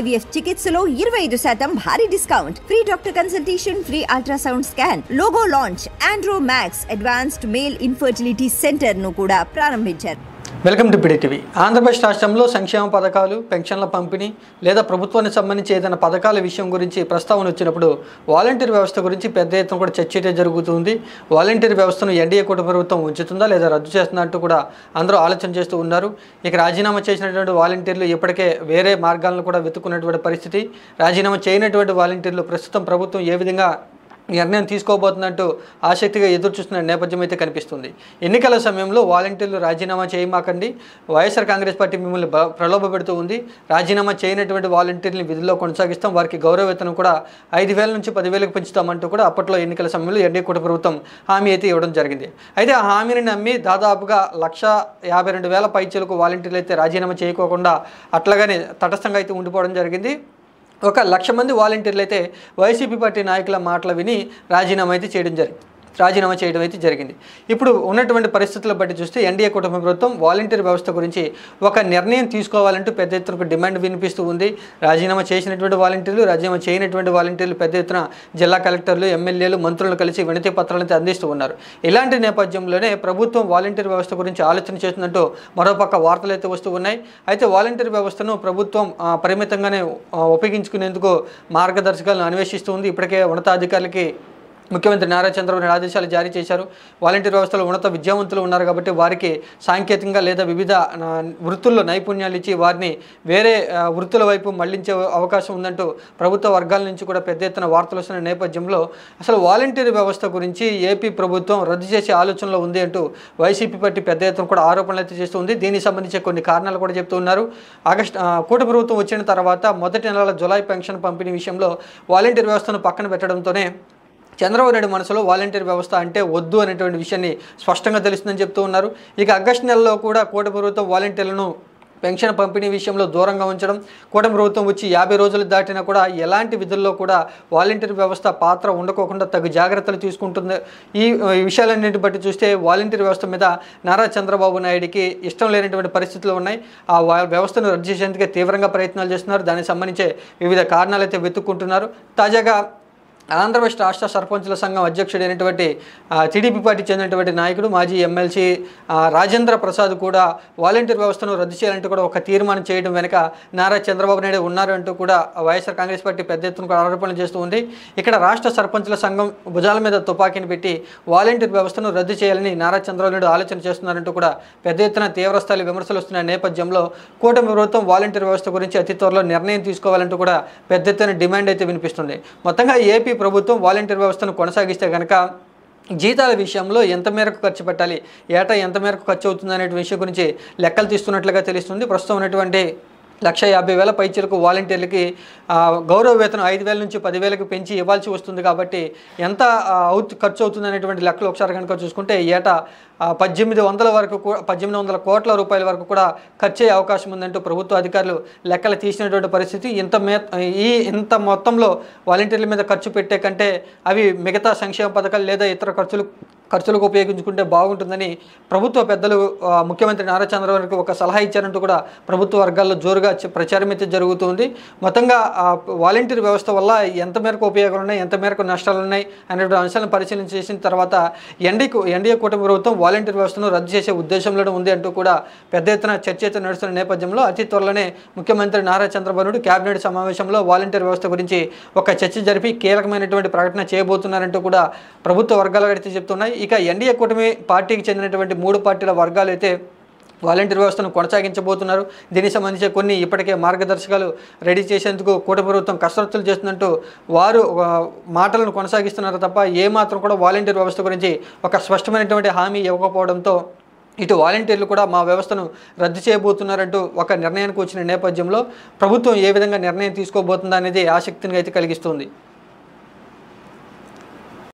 IVF చికిత్సలో 25% భారీ discount, free doctor consultation, free ultrasound scan, logo launch, Andro max advanced male infertility centre ను కూడా ప్రారంభించారు. Welcome to PD TV. Andhra Pradesh రాష్ట్రంలో సంక్షేమ పథకాలు, పెన్షన్ల పంపిణీ లేదా ప్రభుత్వానికి సంబంధించి ఏదైనా పథకాల విషయం గురించి ప్రస్తావన వచ్చినప్పుడు వాలంటీర్ వ్యవస్థ గురించి పెద్ద ఎత్తున కూడా చర్చ జరుగుతుంది. వాలంటీర్ వ్యవస్థను ఎన్డీఏ కూటమి ప్రభుత్వం ఉంచుతుందా లేదా రద్దు చేస్తుందా అంటూ కూడా అందరూ ఆలోచన చేస్తూ ఉన్నారు. ఇక రాజీనామా చేసినటువంటి వాలంటీర్లు ఇప్పటికే వేరే మార్గాలను కూడా వెతుక్కున్నటువంటి పరిస్థితి. రాజీనామా చేయనటువంటి వాలంటీర్లు ప్రస్తుతం ప్రభుత్వం ఏ విధంగా నిర్ణయం తీసుకోబోతుందంటూ ఆసక్తిగా ఎదురు చూస్తున్న నేపథ్యం అయితే కనిపిస్తుంది. ఎన్నికల సమయంలో వాలంటీర్లు రాజీనామా చేయమాకండి, వైఎస్ఆర్ కాంగ్రెస్ పార్టీ మిమ్మల్ని ప్రలోభ పెడుతూ ఉంది, రాజీనామా చేయనటువంటి వాలంటీర్ని విధుల్లో కొనసాగిస్తాం, వారికి గౌరవ వేతనం కూడా 5,000 నుంచి 10,000కు పెంచుతామంటూ కూడా అప్పట్లో ఎన్నికల సమయంలో ఎన్డీఏ కూటమి ప్రభుత్వం హామీ అయితే ఇవ్వడం జరిగింది. అయితే ఆ హామీని నమ్మి దాదాపుగా 1,52,000 పైచీలకు వాలంటీర్లు అయితే రాజీనామా చేయకోకుండా అట్లాగానే తటస్థంగా అయితే ఉండిపోవడం జరిగింది. 1,00,000 మంది వాలంటీర్లు అయితే వైసీపీ పార్టీ నాయకుల మాటలు విని రాజీనామా చేయడం అయితే జరిగింది. ఇప్పుడు ఉన్నటువంటి పరిస్థితులను బట్టి చూస్తే ఎన్డీఏ కూటమి ప్రభుత్వం వాలంటీర్ వ్యవస్థ గురించి ఒక నిర్ణయం తీసుకోవాలంటూ పెద్ద ఎత్తున డిమాండ్ వినిపిస్తూ ఉంది. రాజీనామా చేసినటువంటి వాలంటీర్లు, రాజీనామా చేయనటువంటి వాలంటీర్లు పెద్ద ఎత్తున జిల్లా కలెక్టర్లు, ఎమ్మెల్యేలు, మంత్రులు కలిసి వినతి పత్రాలను అందిస్తూ ఉన్నారు. ఇలాంటి నేపథ్యంలోనే ప్రభుత్వం వాలంటీర్ వ్యవస్థ గురించి ఆలోచన చేస్తుందంటూ మరోపక్క వార్తలు అయితే వస్తూ ఉన్నాయి. అయితే వాలంటీర్ వ్యవస్థను ప్రభుత్వం పరిమితంగానే ఉపయోగించుకునేందుకు మార్గదర్శకాలను అన్వేషిస్తూ ఉంది. ఇప్పటికే ఉన్నతాధికారులకి ముఖ్యమంత్రి నారా చంద్రబాబు నాయుడు ఆదేశాలు జారీ చేశారు. వాలంటీర్ వ్యవస్థలో ఉన్నత విద్యావంతులు ఉన్నారు కాబట్టి వారికి సాంకేతికంగా లేదా వివిధ వృత్తుల్లో నైపుణ్యాలు ఇచ్చి వారిని వేరే వృత్తుల వైపు మళ్లించే అవకాశం ఉందంటూ ప్రభుత్వ వర్గాల నుంచి కూడా పెద్ద ఎత్తున వార్తలు వస్తున్న నేపథ్యంలో అసలు వాలంటీర్ వ్యవస్థ గురించి ఏపీ ప్రభుత్వం రద్దు చేసే ఆలోచనలో ఉంది అంటూ వైసీపీ పార్టీ పెద్ద ఎత్తున కూడా ఆరోపణలు అయితే చేస్తుంది. దీనికి సంబంధించి కొన్ని కారణాలు కూడా చెప్తూ ఉన్నారు. కూటమి ప్రభుత్వం వచ్చిన తర్వాత మొదటి నెలల జులై పెన్షన్ పంపిణీ విషయంలో వాలంటీర్ వ్యవస్థను పక్కన పెట్టడంతోనే చంద్రబాబు నాయుడు మనసులో వాలంటీర్ వ్యవస్థ అంటే వద్దు అనేటువంటి విషయాన్ని స్పష్టంగా తెలుస్తుందని చెప్తూ ఉన్నారు. ఇక ఆగస్టు నెలలో కూడా కూటమి ప్రభుత్వం వాలంటీర్లను పెన్షన్ పంపిణీ విషయంలో దూరంగా ఉంచడం, కూటమి ప్రభుత్వం వచ్చి 50 రోజులు దాటినా కూడా ఎలాంటి విధుల్లో కూడా వాలంటీర్ వ్యవస్థ పాత్ర ఉండకోకుండా తగు జాగ్రత్తలు తీసుకుంటుంది. ఈ విషయాలన్నింటిని బట్టి చూస్తే వాలంటీర్ వ్యవస్థ మీద నారా చంద్రబాబు నాయుడికి ఇష్టం లేనటువంటి పరిస్థితులు ఉన్నాయి. ఆ వ్యవస్థను రద్దు చేసేందుకే తీవ్రంగా ప్రయత్నాలు చేస్తున్నారు. దానికి సంబంధించే వివిధ కారణాలు అయితే వెతుక్కుంటున్నారు. తాజాగా ఆంధ్రప్రదేశ్ రాష్ట్ర సర్పంచుల సంఘం అధ్యక్షుడైనటువంటి టీడీపీ పార్టీ చెందినటువంటి నాయకుడు మాజీ ఎమ్మెల్సీ రాజేంద్ర ప్రసాద్ కూడా వాలంటీర్ వ్యవస్థను రద్దు చేయాలంటూ కూడా ఒక తీర్మానం చేయడం వెనుక నారా చంద్రబాబు నాయుడు ఉన్నారు అంటూ కూడా వైఎస్ఆర్ కాంగ్రెస్ పార్టీ పెద్ద ఎత్తున కూడా ఆరోపణలు చేస్తూ ఉంది. ఇక్కడ రాష్ట్ర సర్పంచుల సంఘం భుజాల మీద తుపాకీని పెట్టి వాలంటీర్ వ్యవస్థను రద్దు చేయాలని నారా చంద్రబాబు నాయుడు ఆలోచన చేస్తున్నారంటూ కూడా పెద్ద ఎత్తున తీవ్రస్థాయి విమర్శలు వస్తున్న నేపథ్యంలో కూటమి ప్రభుత్వం వాలంటీర్ వ్యవస్థ గురించి అతి త్వరలో నిర్ణయం తీసుకోవాలంటూ కూడా పెద్ద ఎత్తున డిమాండ్ అయితే వినిపిస్తుంది. మొత్తంగా ఏపీ ప్రభుత్వం వాలంటీర్ వ్యవస్థను కొనసాగిస్తే కనుక జీతాల విషయంలో ఎంత మేరకు ఖర్చు పెట్టాలి, ఏటా ఎంత మేరకు ఖర్చు అవుతుంది అనే విషయం గురించి లెక్కలు తీస్తున్నట్లుగా తెలుస్తుంది. ప్రస్తుతం ఉన్నటువంటి 1,50,000 పైచీలకు వాలంటీర్లకి గౌరవ వేతనం 5,000 నుంచి 10,000కు పెంచి ఇవ్వాల్సి వస్తుంది. కాబట్టి ఎంత ఖర్చు అవుతుంది అనేటువంటి లెక్కలు ఒకసారి కనుక చూసుకుంటే ఏటా 1,800 కోట్ల రూపాయల వరకు కూడా ఖర్చు అయ్యే అవకాశం ఉందంటూ ప్రభుత్వ అధికారులు లెక్కలు తీసినటువంటి పరిస్థితి. ఇంత మొత్తంలో వాలంటీర్ల మీద ఖర్చు పెట్టే కంటే అవి మిగతా సంక్షేమ పథకాలు లేదా ఇతర ఖర్చులకు ఉపయోగించుకుంటే బాగుంటుందని ప్రభుత్వ పెద్దలు ముఖ్యమంత్రి నారా చంద్రబాబు నాయుడుకి ఒక సలహా ఇచ్చారంటూ కూడా ప్రభుత్వ వర్గాల్లో జోరుగా ప్రచారం అయితే జరుగుతుంది. మొత్తంగా వాలంటీర్ వ్యవస్థ వల్ల ఎంత మేరకు ఉపయోగాలు ఉన్నాయి, ఎంత మేరకు నష్టాలు ఉన్నాయి అనేటువంటి అంశాలను పరిశీలన చేసిన తర్వాత ఎన్డీఏ కూటమి ప్రభుత్వం వాలంటీర్ వ్యవస్థను రద్దు చేసే ఉద్దేశంలో ఉంది అంటూ కూడా పెద్ద ఎత్తున చర్చ అయితే నడుస్తున్న నేపథ్యంలో అతి త్వరలోనే ముఖ్యమంత్రి నారా చంద్రబాబు నాయుడు కేబినెట్ సమావేశంలో వాలంటీర్ వ్యవస్థ గురించి ఒక చర్చ జరిపి కీలకమైనటువంటి ప్రకటన చేయబోతున్నారంటూ కూడా ప్రభుత్వ వర్గాలు అయితే చెప్తున్నాయి. ఇక ఎన్డీఏ కూటమి పార్టీకి చెందినటువంటి 3 పార్టీల వర్గాలు అయితే వాలంటీర్ వ్యవస్థను కొనసాగించబోతున్నారు. దీనికి సంబంధించి కొన్ని ఇప్పటికే మార్గదర్శకాలు రెడీ చేసేందుకు కూటమి ప్రభుత్వం కసరత్తులు చేస్తున్నట్టు వారు మాటలను కొనసాగిస్తున్నారు తప్ప ఏమాత్రం కూడా వాలంటీర్ వ్యవస్థ గురించి ఒక స్పష్టమైనటువంటి హామీ ఇవ్వకపోవడంతో ఇటు వాలంటీర్లు కూడా మా వ్యవస్థను రద్దు చేయబోతున్నారంటూ ఒక నిర్ణయానికి వచ్చిన నేపథ్యంలో ప్రభుత్వం ఏ విధంగా నిర్ణయం తీసుకోబోతుందా అనేది ఆసక్తిని అయితే కలిగిస్తుంది.